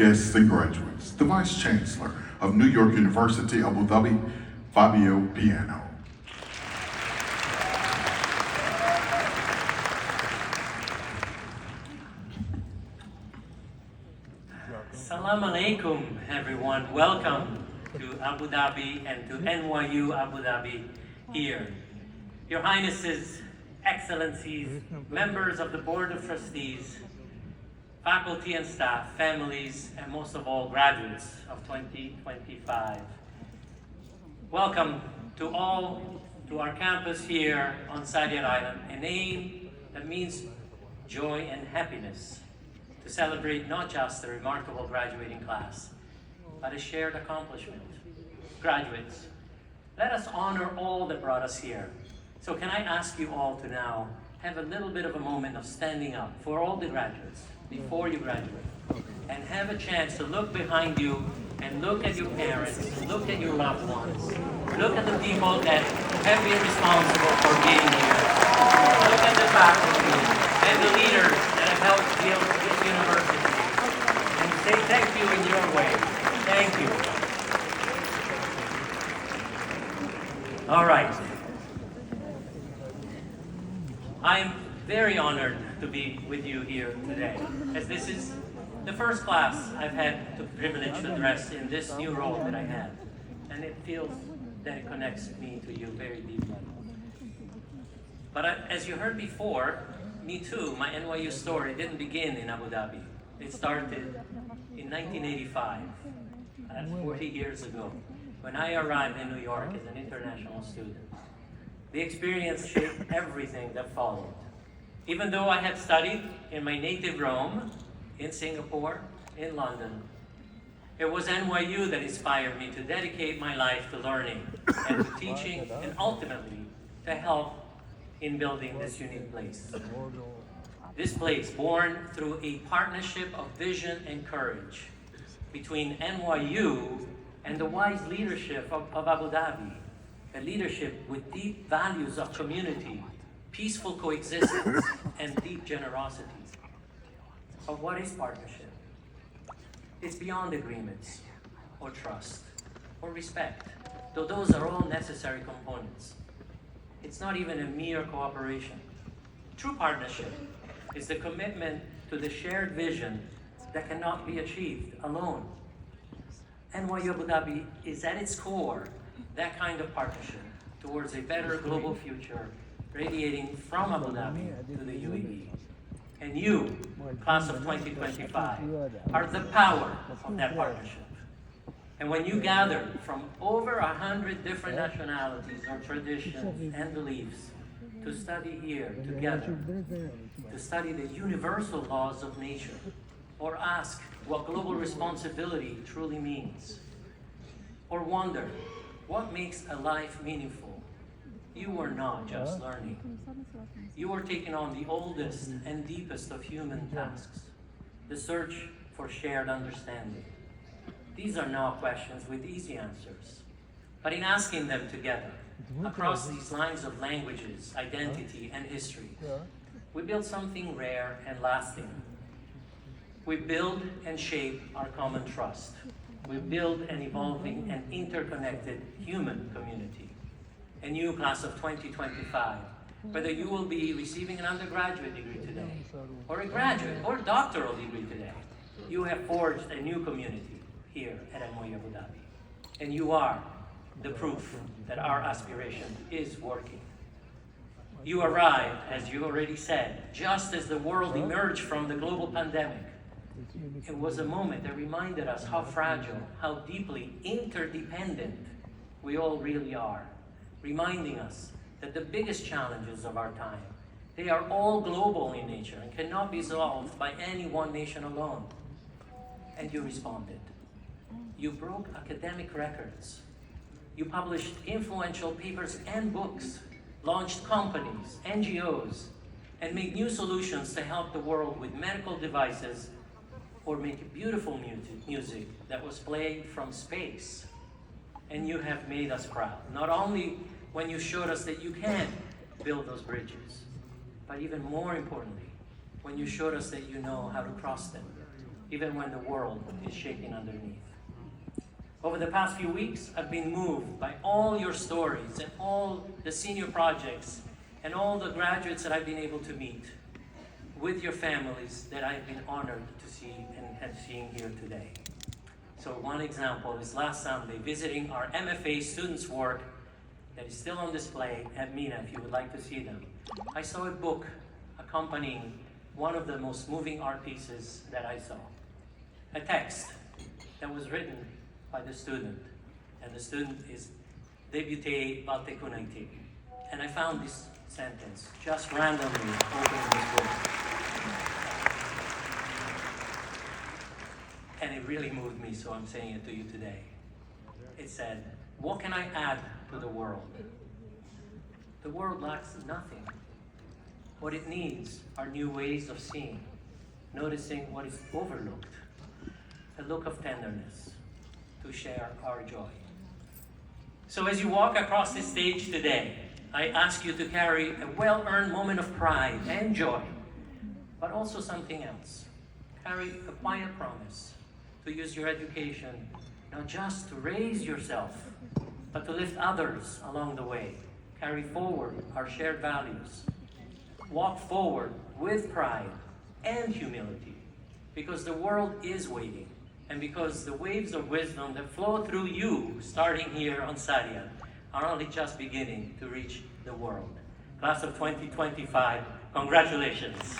Guests and graduates, the Vice Chancellor of New York University, Abu Dhabi, Fabio Piano. Assalamu alaikum, everyone. Welcome to Abu Dhabi and to NYU Abu Dhabi here. Your Highnesses, Excellencies, members of the Board of Trustees, faculty and staff, families, and most of all, graduates of 2025. Welcome to our campus here on Sadia Island, a name that means joy and happiness, to celebrate not just the remarkable graduating class, but a shared accomplishment. Graduates, let us honor all that brought us here. So can I ask you all to now have a little bit of a moment of standing up for all the graduates before you graduate, and have a chance to look behind you and look at your parents, look at your loved ones, look at the people that have been responsible for being here, look at the faculty and the leaders that have helped build this university, and say thank you in your way. Thank you. All right. I'm very honored to be with you here today, as this is the first class I've had the privilege to address in this new role that I have, and it feels that it connects me to you very deeply. But as you heard before, me too, my NYU story didn't begin in Abu Dhabi. It started in 1985, 40 years ago, when I arrived in New York as an international student. The experience shaped everything that followed. Even though I had studied in my native Rome, in Singapore, in London, it was NYU that inspired me to dedicate my life to learning and to teaching, and ultimately to help in building this unique place. This place, born through a partnership of vision and courage between NYU and the wise leadership of Abu Dhabi, a leadership with deep values of community, peaceful coexistence, and deep generosity. But what is partnership? It's beyond agreements, or trust, or respect, though those are all necessary components. It's not even a mere cooperation. True partnership is the commitment to the shared vision that cannot be achieved alone. NYU Abu Dhabi is at its core that kind of partnership towards a better global future radiating from Abu Dhabi to the UAE. And you, class of 2025, are the power of that partnership. And when you gather from over 100 different nationalities or traditions and beliefs to study here together, to study the universal laws of nature, or ask what global responsibility truly means, or wonder what makes a life meaningful, you are not just learning. You are taking on the oldest and deepest of human tasks, the search for shared understanding. These are not questions with easy answers, but in asking them together, across these lines of languages, identity, and history, we build something rare and lasting. We build and shape our common trust. We build an evolving and interconnected human community. And you, class of 2025, whether you will be receiving an undergraduate degree today, or a graduate or doctoral degree today, you have forged a new community here at NYU Abu Dhabi. And you are the proof that our aspiration is working. You arrived, as you already said, just as the world emerged from the global pandemic. It was a moment that reminded us how fragile, how deeply interdependent we all really are, reminding us that the biggest challenges of our time, they are all global in nature and cannot be solved by any one nation alone. And you responded. You broke academic records. You published influential papers and books, launched companies, NGOs, and made new solutions to help the world with medical devices, or make beautiful music that was played from space. And you have made us proud, not only when you showed us that you can build those bridges, but even more importantly, when you showed us that you know how to cross them. even when the world is shaking underneath. Over the past few weeks, I've been moved by all your stories and all the senior projects and all the graduates that I've been able to meet with your families that I've been honored to see and have seen here today. So one example is last Sunday, visiting our MFA students' work that is still on display at Mina, if you would like to see them. I saw a book accompanying one of the most moving art pieces that I saw. A text that was written by the student, and the student is Debute Baltecunaiti. And I found this sentence just randomly opening this book. And it really moved me, so I'm saying it to you today. It said, "What can I add to the world? The world lacks nothing. What it needs are new ways of seeing, noticing what is overlooked, a look of tenderness to share our joy." So as you walk across this stage today, I ask you to carry a well-earned moment of pride and joy, but also something else. Carry a quiet promise to use your education not just to raise yourself, but to lift others along the way. Carry forward our shared values. Walk forward with pride and humility, because the world is waiting, and because the waves of wisdom that flow through you, starting here on Sadia, are only just beginning to reach the world. Class of 2025, congratulations.